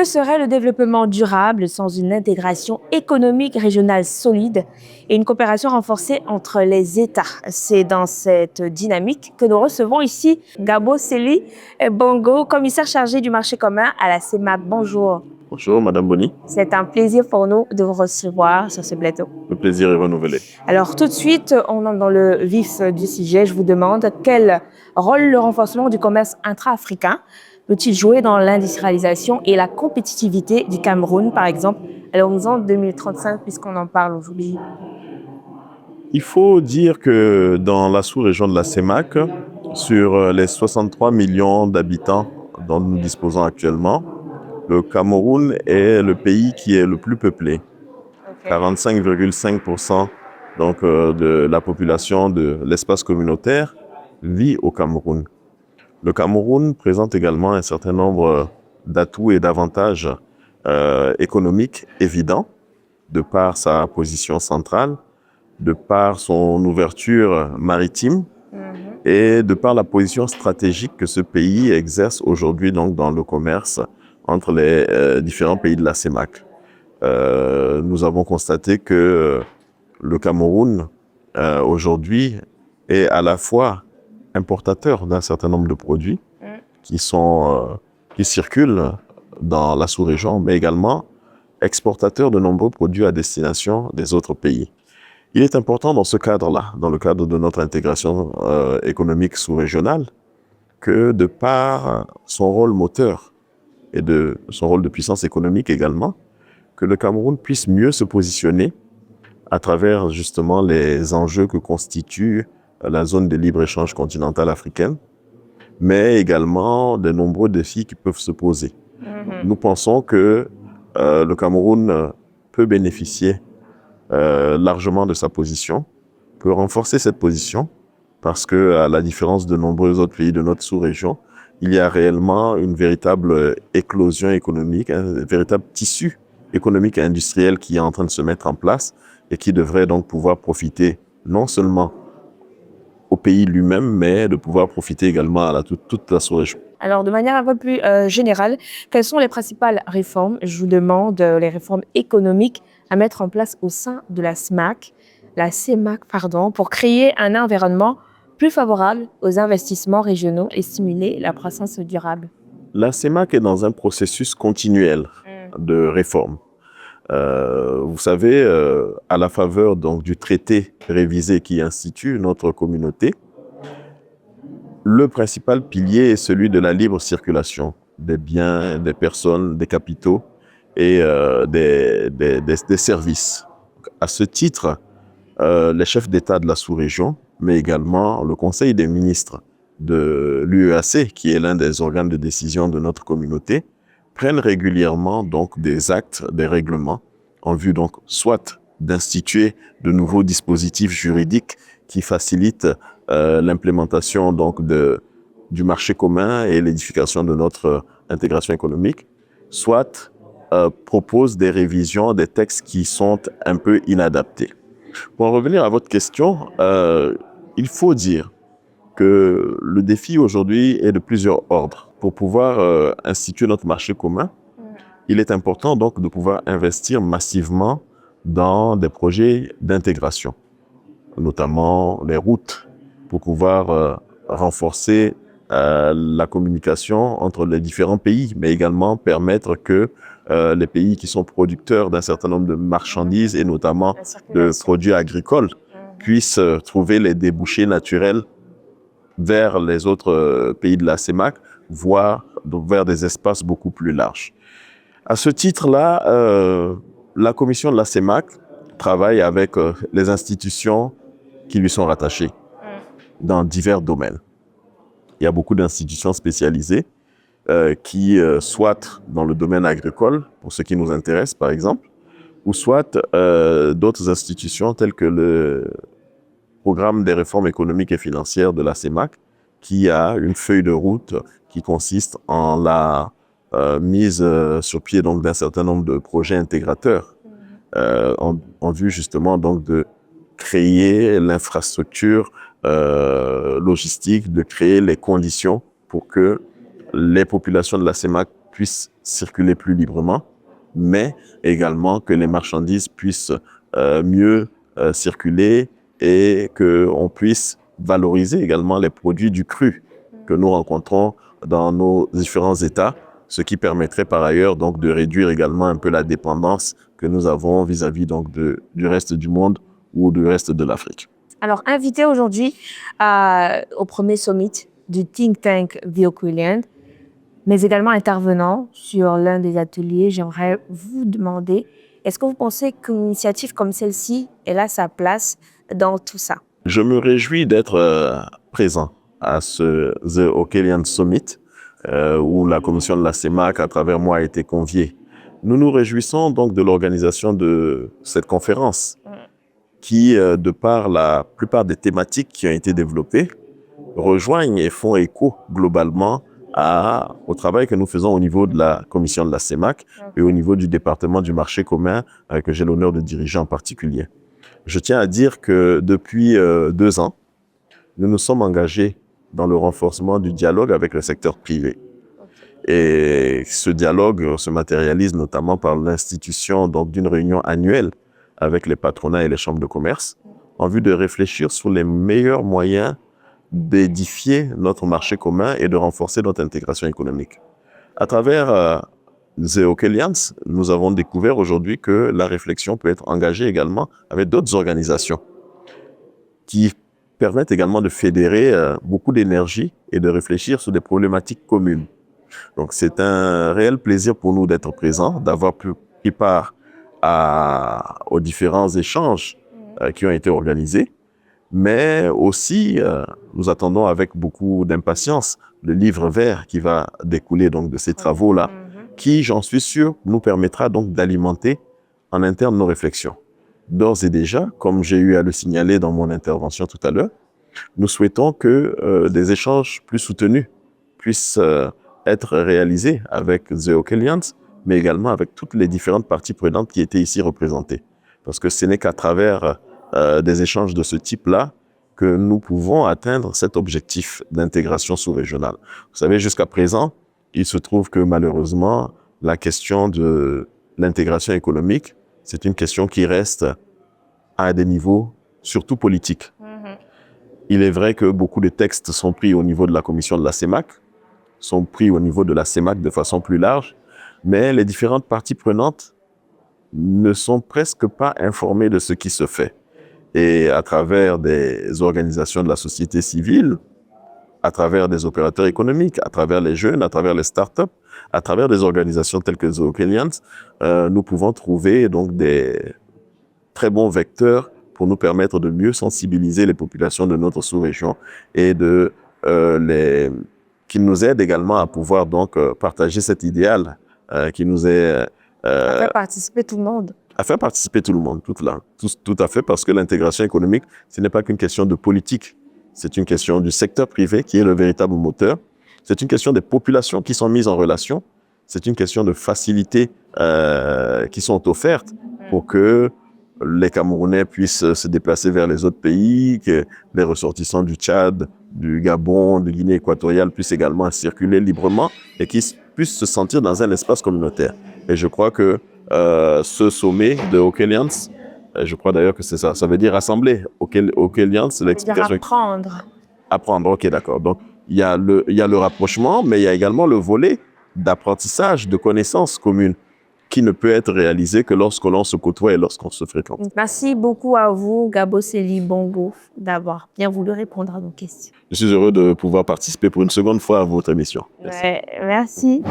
Que serait le développement durable sans une intégration économique régionale solide et une coopération renforcée entre les États? C'est dans cette dynamique que nous recevons ici Gabo Seli Bongo, commissaire chargé du marché commun à la CEMAC. Bonjour. Bonjour, Madame Boni. C'est un plaisir pour nous de vous recevoir sur ce plateau. Le plaisir est renouvelé. Alors tout de suite, on entre dans le vif du sujet. Je vous demande quel rôle le renforcement du commerce intra-africain peut-il jouer dans l'industrialisation et la compétitivité du Cameroun, par exemple, à l'horizon 2035, puisqu'on en parle aujourd'hui? Il faut dire que dans la sous-région de la CEMAC, sur les 63 millions d'habitants dont nous disposons actuellement, le Cameroun est le pays qui est le plus peuplé. 45,5% de la population de l'espace communautaire vit au Cameroun. Le Cameroun présente également un certain nombre d'atouts et d'avantages économiques évidents, de par sa position centrale, de par son ouverture maritime et de par la position stratégique que ce pays exerce aujourd'hui donc dans le commerce entre les différents pays de la CEMAC. Nous avons constaté que le Cameroun aujourd'hui est à la fois importateur d'un certain nombre de produits qui circulent dans la sous-région, mais également exportateur de nombreux produits à destination des autres pays. Il est important dans ce cadre-là, dans le cadre de notre intégration économique sous-régionale, que de par son rôle moteur et de son rôle de puissance économique également, que le Cameroun puisse mieux se positionner à travers justement les enjeux que constitue la zone de libre-échange continentale africaine, mais également de nombreux défis qui peuvent se poser. Nous pensons que le Cameroun peut bénéficier largement de sa position, peut renforcer cette position, parce que, à la différence de nombreux autres pays de notre sous-région, il y a réellement une véritable éclosion économique, un véritable tissu économique et industriel qui est en train de se mettre en place et qui devrait donc pouvoir profiter non seulement au pays lui-même, mais de pouvoir profiter également à toute la sous-région. Alors, de manière un peu plus générale, quelles sont les principales réformes, je vous demande, les réformes économiques à mettre en place au sein de la CEMAC, pour créer un environnement plus favorable aux investissements régionaux et stimuler la croissance durable? La CEMAC est dans un processus continuel de réforme. Vous savez, à la faveur donc du traité révisé qui institue notre communauté, le principal pilier est celui de la libre circulation des biens, des personnes, des capitaux et des services. À ce titre, les chefs d'État de la sous-région, mais également le Conseil des ministres de l'UEAC, qui est l'un des organes de décision de notre communauté, prennent régulièrement donc des actes, des règlements, en vue donc soit d'instituer de nouveaux dispositifs juridiques qui facilitent l'implémentation donc du marché commun et l'édification de notre intégration économique, soit propose des révisions des textes qui sont un peu inadaptés. Pour en revenir à votre question, il faut dire que le défi aujourd'hui est de plusieurs ordres. Pour pouvoir instituer notre marché commun, il est important donc de pouvoir investir massivement dans des projets d'intégration, notamment les routes, pour pouvoir renforcer la communication entre les différents pays, mais également permettre que les pays qui sont producteurs d'un certain nombre de marchandises et notamment de produits agricoles puissent trouver les débouchés naturels vers les autres pays de la CEMAC, voire vers des espaces beaucoup plus larges. À ce titre-là, la commission de la CEMAC travaille avec les institutions qui lui sont rattachées dans divers domaines. Il y a beaucoup d'institutions spécialisées qui, soit dans le domaine agricole, pour ce qui nous intéresse par exemple, ou soit d'autres institutions telles que le programme des réformes économiques et financières de la CEMAC, qui a une feuille de route qui consiste en la mise sur pied donc d'un certain nombre de projets intégrateurs en vue justement donc de créer l'infrastructure logistique, de créer les conditions pour que les populations de la CEMAC puissent circuler plus librement, mais également que les marchandises puissent mieux circuler et qu'on puisse valoriser également les produits du cru que nous rencontrons dans nos différents États, ce qui permettrait par ailleurs donc de réduire également un peu la dépendance que nous avons vis-à-vis donc du reste du monde ou du reste de l'Afrique. Alors, invité aujourd'hui au premier summit du think tank The Oak-Williams, mais également intervenant sur l'un des ateliers, j'aimerais vous demander, est-ce que vous pensez qu'une initiative comme celle-ci, elle a sa place dans tout ça? Je me réjouis d'être présent à ce The Oak-Williams Summit, où la commission de la CEMAC, à travers moi, a été conviée. Nous nous réjouissons donc de l'organisation de cette conférence qui, de par la plupart des thématiques qui ont été développées, rejoignent et font écho globalement au travail que nous faisons au niveau de la commission de la CEMAC et au niveau du département du marché commun que j'ai l'honneur de diriger en particulier. Je tiens à dire que depuis 2 ans, nous nous sommes engagés dans le renforcement du dialogue avec le secteur privé. Et ce dialogue se matérialise notamment par l'institution d'une réunion annuelle avec les patronats et les chambres de commerce en vue de réfléchir sur les meilleurs moyens d'édifier notre marché commun et de renforcer notre intégration économique. À travers The Oak-Williams, nous avons découvert aujourd'hui que la réflexion peut être engagée également avec d'autres organisations qui permettent également de fédérer beaucoup d'énergie et de réfléchir sur des problématiques communes. Donc c'est un réel plaisir pour nous d'être présents, d'avoir pris part aux différents échanges qui ont été organisés, mais aussi nous attendons avec beaucoup d'impatience le livre vert qui va découler donc de ces travaux-là, qui, j'en suis sûr, nous permettra donc d'alimenter en interne nos réflexions. D'ores et déjà, comme j'ai eu à le signaler dans mon intervention tout à l'heure, nous souhaitons que des échanges plus soutenus puissent être réalisés avec The Oak-Williams, mais également avec toutes les différentes parties prenantes qui étaient ici représentées. Parce que ce n'est qu'à travers des échanges de ce type-là que nous pouvons atteindre cet objectif d'intégration sous-régionale. Vous savez, jusqu'à présent, il se trouve que malheureusement, la question de l'intégration économique, c'est une question qui reste à des niveaux surtout politiques. Il est vrai que beaucoup de textes sont pris au niveau de la commission de la CEMAC, sont pris au niveau de la CEMAC de façon plus large, mais les différentes parties prenantes ne sont presque pas informées de ce qui se fait. Et à travers des organisations de la société civile, à travers des opérateurs économiques, à travers les jeunes, à travers les startups, à travers des organisations telles que The Oak-Williams, nous pouvons trouver donc des très bons vecteurs pour nous permettre de mieux sensibiliser les populations de notre sous-région et qu'ils nous aident également à pouvoir donc partager cet idéal qui nous est... à faire participer tout le monde. À faire participer tout le monde, tout à fait, parce que l'intégration économique, ce n'est pas qu'une question de politique, c'est une question du secteur privé qui est le véritable moteur, c'est une question des populations qui sont mises en relation, c'est une question de facilités qui sont offertes pour que les Camerounais puissent se déplacer vers les autres pays, que les ressortissants du Tchad, du Gabon, de Guinée équatoriale puissent également circuler librement et qu'ils puissent se sentir dans un espace communautaire. Et je crois que ce sommet de Oak-Williams, je crois d'ailleurs que c'est ça, ça veut dire rassembler. Oak-Williams, c'est l'explication. Apprendre. Apprendre, ok, d'accord. Donc, il y a le rapprochement, mais il y a également le volet d'apprentissage, de connaissances communes, qui ne peut être réalisé que lorsque l'on se côtoie et lorsqu'on se fréquente. Merci beaucoup à vous, Gabo Sely Bongo, d'avoir bien voulu répondre à nos questions. Je suis heureux de pouvoir participer pour une seconde fois à votre émission. Merci. Merci.